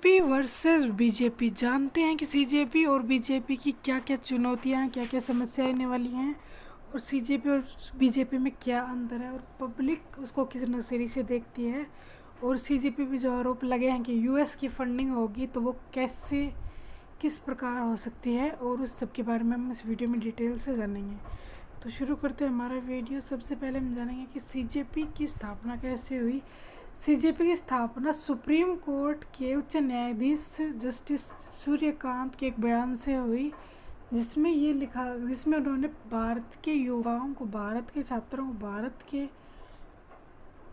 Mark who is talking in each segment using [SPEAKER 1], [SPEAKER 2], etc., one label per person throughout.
[SPEAKER 1] CJP versus BJP. जानते हैं कि सीजेपी और बीजेपी की क्या क्या चुनौतियां हैं, क्या क्या समस्याएं आने वाली हैं, और सीजेपी और बीजेपी में क्या अंतर है, और पब्लिक उसको किस नज़रिए से देखती है। और सीजेपी पे जो आरोप लगे हैं कि यूएस की फंडिंग होगी तो वो कैसे किस प्रकार हो सकती है, और उस सब के बारे में हम इस वीडियो में डिटेल से जानेंगे। तो शुरू करते हैं हमारा वीडियो। सबसे पहले हम जानेंगे कि सीजेपी की स्थापना कैसे हुई। सीजेपी की स्थापना सुप्रीम कोर्ट के उच्च न्यायाधीश जस्टिस सूर्यकांत के एक बयान से हुई, जिसमें उन्होंने भारत के युवाओं को, भारत के छात्रों को, भारत के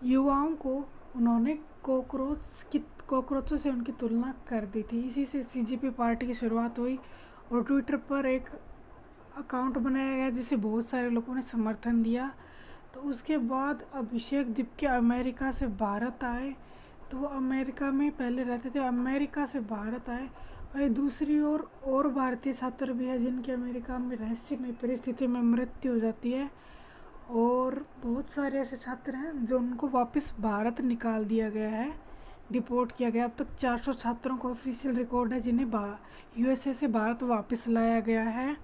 [SPEAKER 1] युवाओं को उन्होंने कॉकरोचों से उनकी तुलना कर दी थी। इसी से सीजेपी पार्टी की शुरुआत हुई और ट्विटर पर एक अकाउंट बनाया गया जिसे बहुत सारे लोगों ने समर्थन दिया। तो उसके बाद अभिषेक दीपके अमेरिका से भारत आए, तो वो अमेरिका में पहले रहते थे, अमेरिका से भारत आए। और दूसरी ओर और भारतीय छात्र भी हैं जिनकी अमेरिका में रहस्यमय परिस्थिति में मृत्यु हो जाती है, और बहुत सारे ऐसे छात्र हैं जो उनको वापस भारत निकाल दिया गया है, डिपोर्ट किया गया। अब तक 400 छात्रों को ऑफिशियल रिकॉर्ड है जिन्हें यूएसए से भारत वापस लाया गया है।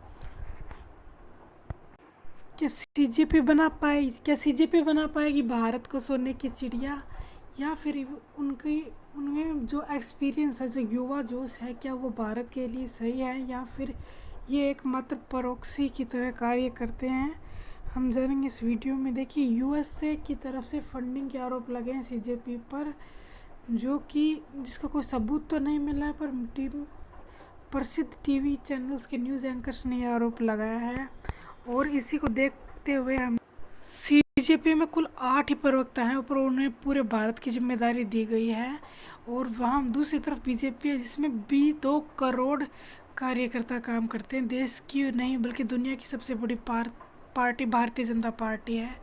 [SPEAKER 1] क्या सीजेपी बना पाएगी भारत को सोने की चिड़िया, या फिर उनमें जो एक्सपीरियंस है, जो युवा जोश है, क्या वो भारत के लिए सही है, या फिर ये एकमात्र प्रॉक्सी की तरह कार्य करते हैं, हम जानेंगे इस वीडियो में। देखिए, यूएसए की तरफ से फंडिंग के आरोप लगे हैं सीजेपी पर, जो कि जिसका कोई सबूत तो नहीं मिला है, पर प्रसिद्ध टीवी चैनल्स के न्यूज़ एंकर्स ने यह आरोप लगाया है। और इसी को देखते हुए हम सीजेपी में कुल 8 ही प्रवक्ता हैं, ऊपर उन्हें पूरे भारत की जिम्मेदारी दी गई है। और वहाँ दूसरी तरफ बीजेपी है जिसमें 2 करोड़ कार्यकर्ता काम करते हैं। देश की नहीं बल्कि दुनिया की सबसे बड़ी पार्टी भारतीय जनता पार्टी है,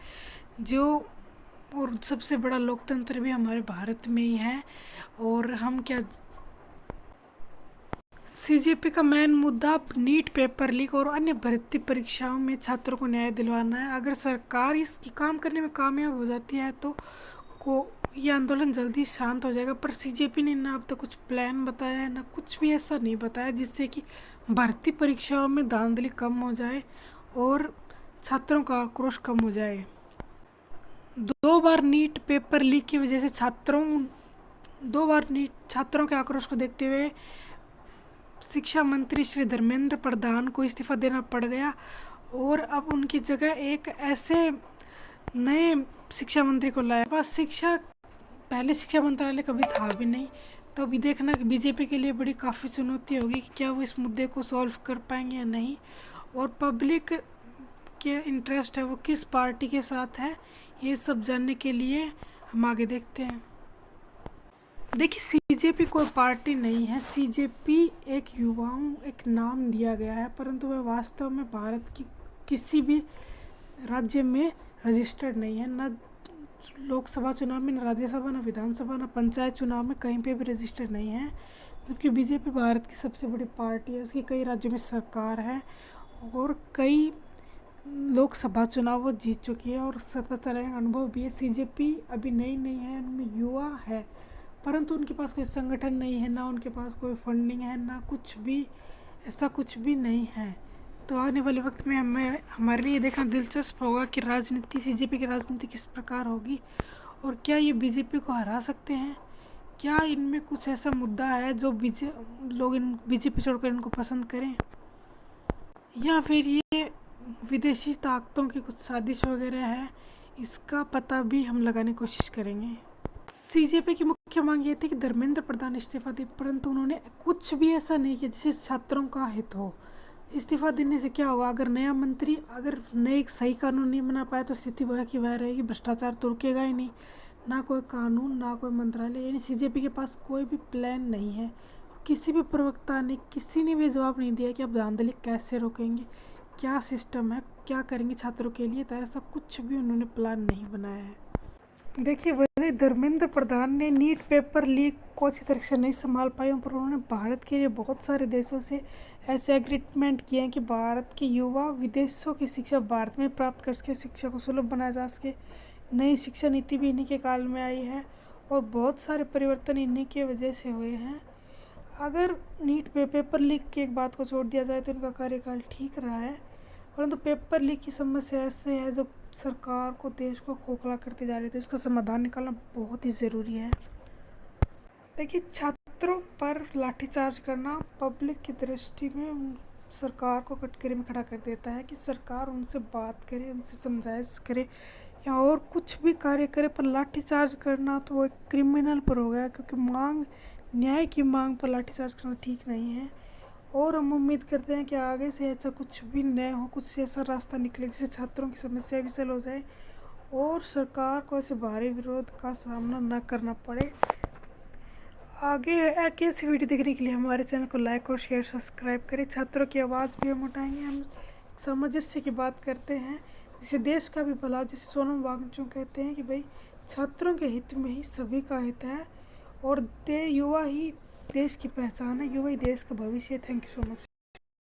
[SPEAKER 1] जो और सबसे बड़ा लोकतंत्र भी हमारे भारत में ही है। और हम क्या, सीजेपी का मेन मुद्दा नीट पेपर लीक और अन्य भर्ती परीक्षाओं में छात्रों को न्याय दिलवाना है। अगर सरकार इसकी काम करने में कामयाब हो जाती है तो ये आंदोलन जल्दी शांत हो जाएगा। पर सीजेपी ने ना अब तक कुछ प्लान बताया है, ना कुछ भी ऐसा नहीं बताया जिससे कि भर्ती परीक्षाओं में धांधली कम हो जाए और छात्रों का आक्रोश कम हो जाए। 2 बार नीट पेपर लीक की वजह से छात्रों के आक्रोश को देखते हुए शिक्षा मंत्री श्री धर्मेंद्र प्रधान को इस्तीफा देना पड़ गया, और अब उनकी जगह एक ऐसे नए शिक्षा मंत्री को लाया। पहले शिक्षा मंत्रालय कभी था भी नहीं, तो अभी देखना कि बीजेपी के लिए बड़ी काफ़ी चुनौती होगी कि क्या वो इस मुद्दे को सॉल्व कर पाएंगे या नहीं, और पब्लिक के इंटरेस्ट है वो किस पार्टी के साथ है, ये सब जानने के लिए हम आगे देखते हैं। देखिए, सीजेपी कोई पार्टी नहीं है। सीजेपी एक नाम दिया गया है, परंतु वह वास्तव में भारत की किसी भी राज्य में रजिस्टर्ड नहीं है। न लोकसभा चुनाव में, न राज्यसभा, न विधानसभा, न पंचायत चुनाव में कहीं पे भी रजिस्टर्ड नहीं है। जबकि बीजेपी भारत की सबसे बड़ी पार्टी है, उसकी कई राज्यों में सरकार है और कई लोकसभा चुनाव वो जीत चुकी है और सत्ता चलाने का अनुभव भी है। सीजेपी अभी नई नहीं है, उनमें युवा है, परंतु उनके पास कोई संगठन नहीं है, ना उनके पास कोई फंडिंग है, ना कुछ भी, ऐसा कुछ भी नहीं है। तो आने वाले वक्त में हमारे लिए देखना दिलचस्प होगा कि सीजेपी की राजनीति किस प्रकार होगी, और क्या ये बीजेपी को हरा सकते हैं, क्या इनमें कुछ ऐसा मुद्दा है जो लोग बीजेपी छोड़कर इनको पसंद करें, या फिर ये विदेशी ताकतों की कुछ साजिश वगैरह है। इसका पता भी हम लगाने की कोशिश करेंगे। सीजेपी की मुख्य मांग ये थी कि धर्मेंद्र प्रधान इस्तीफा दे, परंतु उन्होंने कुछ भी ऐसा नहीं किया जिससे छात्रों का हित हो। इस्तीफा देने से क्या होगा, अगर नए सही कानून नहीं बना पाए तो स्थिति वह की वह रहेगी, भ्रष्टाचार तो रुकेगा ही नहीं, ना कोई कानून, ना कोई मंत्रालय। यानी सीजेपी के पास कोई भी प्लान नहीं है। किसी भी प्रवक्ता ने, किसी ने भी जवाब नहीं दिया कि आप धांधली कैसे रोकेंगे, क्या सिस्टम है, क्या करेंगे छात्रों के लिए, तो ऐसा कुछ भी उन्होंने प्लान नहीं बनाया है। देखिए, भले धर्मेंद्र प्रधान ने नीट पेपर लीक को अच्छी तरह से नहीं संभाल पाए, पर उन्होंने भारत के लिए बहुत सारे देशों से ऐसे एग्रीमेंट किए हैं कि भारत के युवा विदेशों की शिक्षा भारत में प्राप्त कर सके, शिक्षा को सुलभ बनाया जा सके। नई शिक्षा नीति भी इन्हीं के काल में आई है और बहुत सारे परिवर्तन इन्हीं के वजह से हुए हैं। अगर नीट पे पेपर लीक की एक बात को छोड़ दिया जाए तो इनका कार्यकाल ठीक रहा है, परंतु पेपर लीक की समस्या ऐसे है जो सरकार को, देश को खोखला करती जा रही थी, उसका समाधान निकालना बहुत ही ज़रूरी है। देखिए, छात्रों पर लाठीचार्ज करना पब्लिक की दृष्टि में सरकार को कटघरे में खड़ा कर देता है कि सरकार उनसे बात करे, उनसे समझाइश करे या और कुछ भी कार्य करे, पर लाठीचार्ज करना तो वो एक क्रिमिनल पर हो गया, क्योंकि न्याय की मांग पर लाठीचार्ज करना ठीक नहीं है। और हम उम्मीद करते हैं कि आगे से ऐसा कुछ भी न हो, कुछ ऐसा रास्ता निकले जिससे छात्रों की समस्या भी सही हो जाए और सरकार को ऐसे भारी विरोध का सामना न करना पड़े। आगे एक ऐसी वीडियो देखने के लिए हमारे चैनल को लाइक और शेयर सब्सक्राइब करें। छात्रों की आवाज़ भी हम उठाएंगे। हम सामंजस्य की बात करते हैं जिससे देश का भी भला, जैसे सोनम वांगचुक कहते हैं कि भाई छात्रों के हित में ही सभी का हित है और युवा ही देश की पहचान है, युवा ही देश का भविष्य है। Thank you so much.